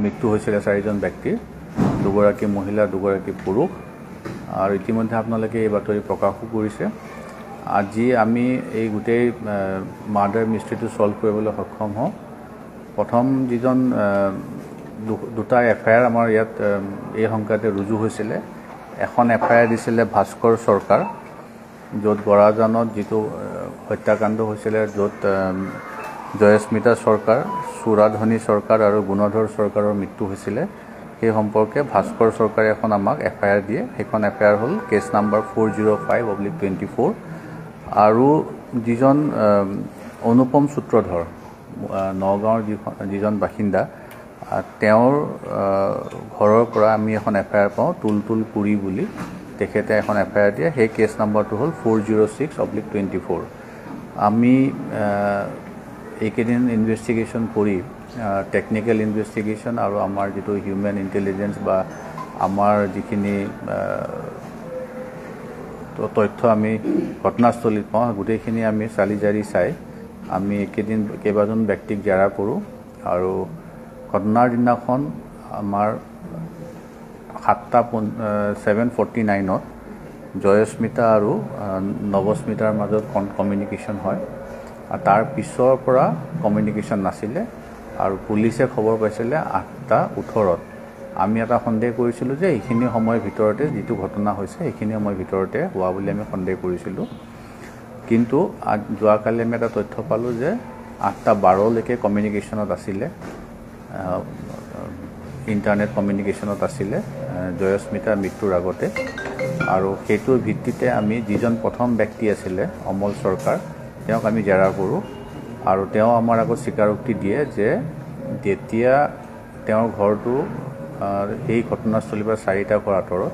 মৃত্যু হৈছিলে 4জন ব্যক্তিৰ, 2গৰাকী মহিলা 2গৰাকী পুৰুষ। আৰু ইতিমধ্যে আপোনালোকে এই বাতৰি প্ৰকাশো কৰিছে। আজি আমি এই গোটেই মাৰ্ডাৰ মিষ্ট্ৰিটো সলভ কৰিবলৈ সক্ষম হওঁ। প্ৰথম যিজন দুটা FIR আমাৰ ইয়াত এই সংক্ৰান্তে ৰুজু হৈছিলে। এখন FIR দিছিলে ভাস্কৰ চৰকাৰ, য'ত গৰাজানত যিটো হত্যাকাণ্ড হৈছিলে, য'ত জয়স্মিতা চৰকাৰ, সুৰাধনী চৰকাৰ আৰু গুণধৰ চৰকাৰৰ মৃত্যু হৈছিলে। সেই সম্পৰ্কে ভাস্কৰ চৰকাৰে এখন আমাক FIR দিয়ে। সেইখন FIR হ'ল কেছ নাম্বাৰ 405/24। আৰু যিজন অনুপম সূত্ৰধৰ, নগাঁৱৰ যিজন বাসিন্দা, তেওঁৰ ঘৰৰ পৰা আমি এখন FIR পাওঁ, তুলতুল পুৰী বুলি। তেখেতে এখন FIR দিয়ে। সেই কেছ নাম্বাৰটো হ'ল 406/24। আমি এইকেইদিন ইনভেষ্টিগেশ্যন কৰি টেকনিকেল ইনভেষ্টিগেশ্যন আৰু আমাৰ যিটো হিউমেন ইণ্টেলিজেঞ্চ বা আমাৰ যিখিনি তথ্য আমি ঘটনাস্থলীত পাওঁ, গোটেইখিনি আমি চালি জাৰি চাই আমি এইকেইদিন কেইবাজন ব্যক্তিক জেৰা কৰোঁ। আৰু ঘটনাৰ দিনাখন আমাৰ 7:49 জয়স্মিতা আৰু নৱস্মিতাৰ মাজত কমিউনিকেশ্যন হয়। আৰু তাৰ পিছৰ পৰা কমিউনিকেশ্যন নাছিলে। আৰু পুলিচে খবৰ পাইছিলে 8:18। আমি এটা সন্দেহ কৰিছিলোঁ যে এইখিনি সময়ৰ ভিতৰতে যিটো ঘটনা হৈছে সেইখিনি সময়ৰ ভিতৰতে হোৱা বুলি আমি সন্দেহ কৰিছিলোঁ। কিন্তু যোৱাকালি আমি এটা তথ্য পালোঁ যে 8:12লৈকে কমিউনিকেশ্যনত আছিলে, ইণ্টাৰনেট কমিউনিকেশ্যনত আছিলে জয়স্মিতাৰ মৃত্যুৰ আগতে। আৰু সেইটোৰ ভিত্তিতে আমি যিজন প্ৰথম ব্যক্তি আছিলে অমল চৰকাৰ, তেওঁক আমি জেৰা কৰোঁ। আৰু তেওঁ আমাৰ আগত স্বীকাৰোক্তি দিয়ে যে যেতিয়া তেওঁৰ ঘৰটো সেই ঘটনাস্থলীৰ পৰা 4টা ঘৰ আঁতৰত,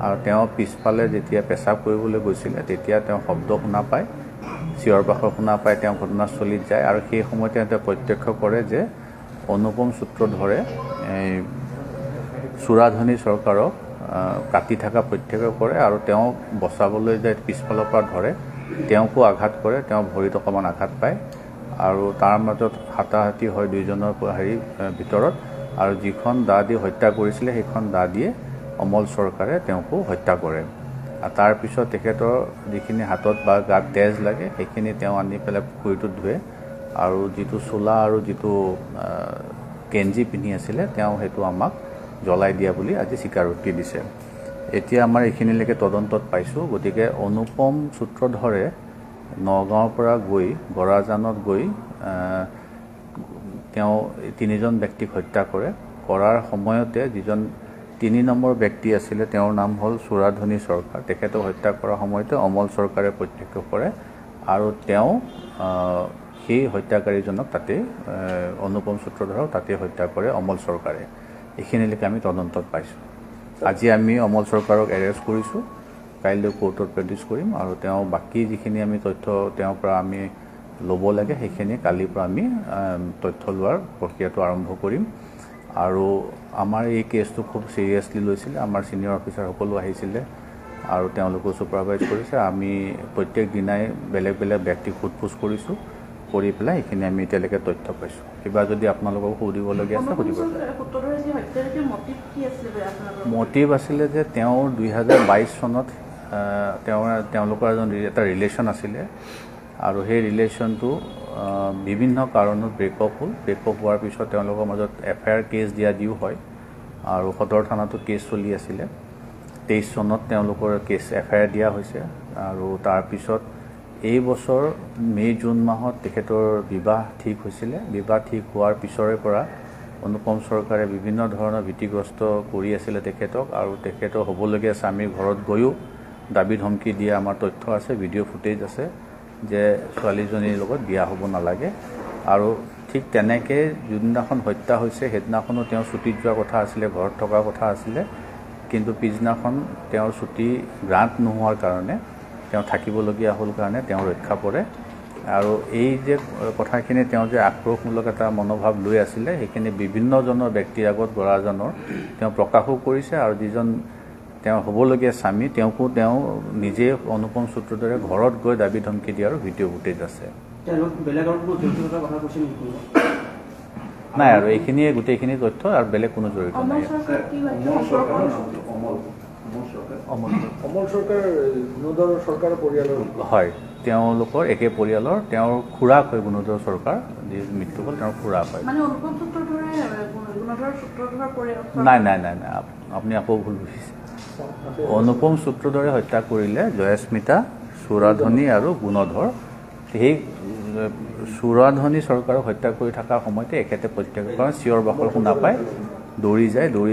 আৰু তেওঁ পিছফালে যেতিয়া পেচাব কৰিবলৈ গৈছিলে তেতিয়া তেওঁ শব্দ শুনা পায়, চিঞৰ বাখৰ শুনা পায়। তেওঁ ঘটনাস্থলীত যায় আৰু সেই সময়তে তেওঁ প্ৰত্যক্ষ কৰে যে অনুপম সূত্ৰধৰে সুৰাধনী চৰকাৰক কাটি থকা প্ৰত্যক্ষ কৰে। আৰু তেওঁক বচাবলৈ যায় পিছফালৰ পৰা ধৰে, তেওঁকো আঘাত কৰে, তেওঁ ভৰিত অকণমান আঘাত পায়। আৰু তাৰ মাজত হাতাহাতি হয় দুইজনৰ ভিতৰত। আৰু যিখন দা দি হত্যা কৰিছিলে সেইখন দা দিয়ে অমল চৰকাৰে তেওঁকো হত্যা কৰে। আৰু তাৰপিছত তেখেতৰ যিখিনি হাতত বা গাত তেজ লাগে সেইখিনি তেওঁ আনি পেলাই পুখুৰীটোত ধুৱে। আৰু যিটো চোলা আৰু যিটো কেঞ্জি পিন্ধি আছিলে তেওঁ সেইটো আমাক জ্বলাই দিয়া বুলি আজি স্বীকাৰোক্তি দিছে। এতিয়া আমাৰ এইখিনিলৈকে তদন্তত পাইছোঁ। গতিকে অনুপম সূত্ৰধৰে নগাঁৱৰ পৰা গৈ গৰাজানত গৈ তেওঁ 3জন ব্যক্তিক হত্যা কৰে। কৰাৰ সময়তে যিজন 3 নম্বৰ ব্যক্তি আছিলে তেওঁৰ নাম হ'ল সুৰাধনী চৰকাৰ। তেখেতক হত্যা কৰাৰ সময়তে অমল চৰকাৰে প্ৰত্যক্ষ কৰে আৰু তেওঁ সেই হত্যাকাৰীজনক তাতে অনুপম সূত্ৰধৰক তাতে হত্যা কৰে অমল চৰকাৰে। এইখিনিলৈকে আমি তদন্তত পাইছোঁ। আজি আমি অমল চৰকাৰক এৰেষ্ট কৰিছোঁ, কাইলৈ কোৰ্টত প্ৰডিউচ কৰিম। আৰু তেওঁ বাকী যিখিনি আমি তথ্য তেওঁৰ পৰা আমি ল'ব লাগে সেইখিনি কালিৰ পৰা আমি তথ্য লোৱাৰ প্ৰক্ৰিয়াটো আৰম্ভ কৰিম। আৰু আমাৰ এই কেছটো খুব চিৰিয়াছলি লৈছিলে। আমাৰ ছিনিয়ৰ অফিচাৰ সকলো আহিছিলে আৰু তেওঁলোকো ছুপাৰভাইজ কৰিছে। আমি প্ৰত্যেক দিনাই বেলেগ বেলেগ ব্যক্তিক সোধপোছ কৰিছোঁ, কৰি পেলাই এইখিনি আমি এতিয়ালৈকে তথ্য পাইছোঁ। কিবা যদি আপোনালোকক সুধিবলগীয়া আছে সুধিব। মটিভ আছিলে যে তেওঁৰ 2022 চনত তেওঁলোকৰ এটা ৰিলেশ্যন আছিলে। আৰু সেই ৰিলেশ্যনটো বিভিন্ন কাৰণত ব্ৰেকআপ হ'ল। ব্ৰেকআপ হোৱাৰ পিছত তেওঁলোকৰ মাজত FIR কেছ দিও হয়। আৰু সদৰ থানাতো কেছ চলি আছিলে। 23 চনত তেওঁলোকৰ FIR দিয়া হৈছে। আৰু তাৰপিছত এই বছৰ মে'-জুন মাহত তেখেতৰ বিবাহ ঠিক হৈছিলে। বিবাহ ঠিক হোৱাৰ পিছৰে পৰা অনুপম চৰকাৰে বিভিন্ন ধৰণৰ ভীতিগ্ৰস্ত কৰি আছিলে তেখেতক। আৰু তেখেতৰ হ'বলগীয়া স্বামীৰ ঘৰত গৈও দাবী ধমকি দিয়া আমাৰ তথ্য আছে, ভিডিঅ' ফুটেজ আছে যে ছোৱালীজনীৰ লগত বিয়া হ'ব নালাগে। আৰু ঠিক তেনেকৈ যোনদিনাখন হত্যা হৈছে সেইদিনাখনো তেওঁ ছুটীত যোৱাৰ কথা আছিলে, ঘৰত থকাৰ কথা আছিলে। কিন্তু পিছদিনাখন তেওঁৰ ছুটী গ্ৰাণ্ট নোহোৱাৰ কাৰণে তেওঁ থাকিবলগীয়া হ'ল কাৰণে তেওঁ ৰক্ষা পৰে। আৰু এই যে কথাখিনি তেওঁ যে আক্ৰোশমূলক এটা মনোভাৱ লৈ আছিলে সেইখিনি বিভিন্নজনৰ ব্যক্তিৰ আগত গৰাজনৰ তেওঁ প্ৰকাশো কৰিছে। আৰু যিজন তেওঁ হ'বলগীয়া স্বামী তেওঁকো তেওঁ নিজে অনুপম সূত্ৰধৰে ঘৰত গৈ দাবী ধমকি দিয়াৰ ভিডিঅ' ফুটেজ আছে। নাই আৰু এইখিনিয়ে গোটেইখিনি তথ্য আৰু বেলেগ কোনো জড়িত নাই। অমল চৰকাৰ গুণধৰ চৰকাৰৰ পৰিয়ালৰ হয়, তেওঁলোকৰ একে পৰিয়ালৰ, তেওঁৰ খুৰাক হয় গুণধৰ চৰকাৰ, যি মৃত্যু হ'ল তেওঁৰ খুৰাক হয়। নাই নাই নাই নাই, আপুনি আকৌ ভুল বুজিছে। অনুপম সূত্ৰধৰে হত্যা কৰিলে জয়স্মিতা, সুৰাধনী আৰু গুণধৰ। সেই সুৰাধনী চৰকাৰক হত্যা কৰি থকাৰ সময়তে এখেতে প্ৰত্যেকবাৰ চিঞৰ বাখৰ শুনা পায়, দৌৰি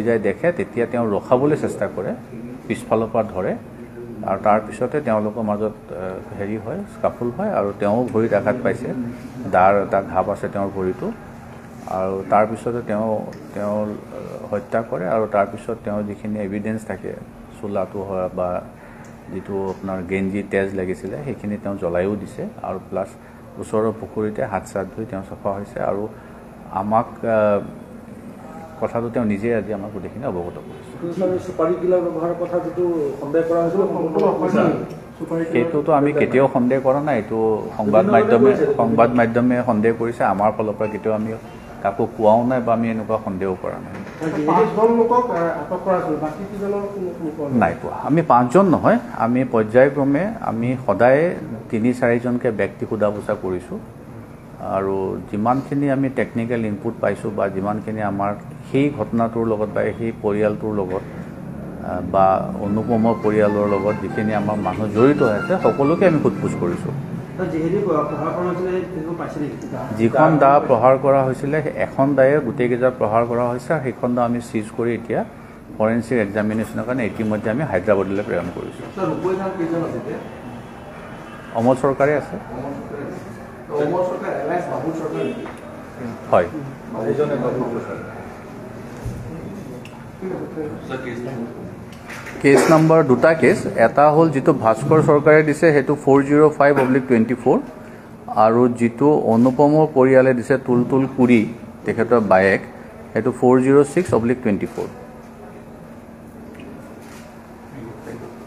যায় দেখে, তেতিয়া তেওঁ ৰখাবলৈ চেষ্টা কৰে, পিছফালৰ পৰা ধৰে আৰু তাৰপিছতে তেওঁলোকৰ মাজত হেৰি হয়, স্কাফুল হয় আৰু তেওঁ ভৰিত আঘাত পাইছে, দাৰ এটা ঘাপ আছে তেওঁৰ ভৰিটো। আৰু তাৰপিছতে তেওঁ হত্যা কৰে আৰু তাৰপিছত তেওঁ যিখিনি এভিডেঞ্চ থাকে, চোলাটো হয় বা যিটো আপোনাৰ গেঞ্জি তেজ লাগিছিলে সেইখিনি তেওঁ জ্বলাইও দিছে আৰু প্লাছ ওচৰৰ পুখুৰীতে হাত চাত ধুই তেওঁ চাফা হৈছে আৰু আমাক কথাটো তেওঁ নিজে আজি আমাক গোটেইখিনি অৱগত কৰিছে। সেইটোতো আমি কেতিয়াও সন্দেহ কৰা নাই, এইটো সংবাদ মাধ্যমে সন্দেহ কৰিছে, আমাৰ ফালৰ পৰা কেতিয়াও আমি কাকো কোৱাও নাই বা আমি এনেকুৱা সন্দেহ কৰা নাই। নাই কোৱা, আমি 5জন নহয়, আমি পৰ্যায়ক্ৰমে আমি সদায় 3-4জনকৈ ব্যক্তি সোধা পোছা কৰিছোঁ আৰু যিমানখিনি আমি টেকনিকেল ইনপুট পাইছোঁ বা যিমানখিনি আমাৰ সেই ঘটনাটোৰ লগত বা সেই পৰিয়ালটোৰ লগত বা অনুপমৰ পৰিয়ালৰ লগত যিখিনি আমাৰ মানুহ জড়িত হৈ আছে সকলোকে আমি সোধ-পোছ কৰিছোঁ। যিখন দা প্ৰহাৰ কৰা হৈছিলে এখন দায়ে গোটেইকেইটা প্ৰহাৰ কৰা হৈছে আৰু সেইখন দা আমি চিজ কৰি এতিয়া ফৰেনচিক এক্সামিনেশ্যনৰ কাৰণে ইতিমধ্যে আমি হায়দৰাবাদলৈ প্ৰেৰণ কৰিছোঁ। অমল চৰকাৰে আছে, হয়। কেছ নম্বৰ দুটা কেছ, এটা হ'ল যিটো ভাস্কৰ চৰকাৰে দিছে সেইটো 405/24 আৰু যিটো অনুপমৰ পৰিয়ালে দিছে তুলতুল কুৰি তেখেতৰ বায়েক সেইটো 406/24।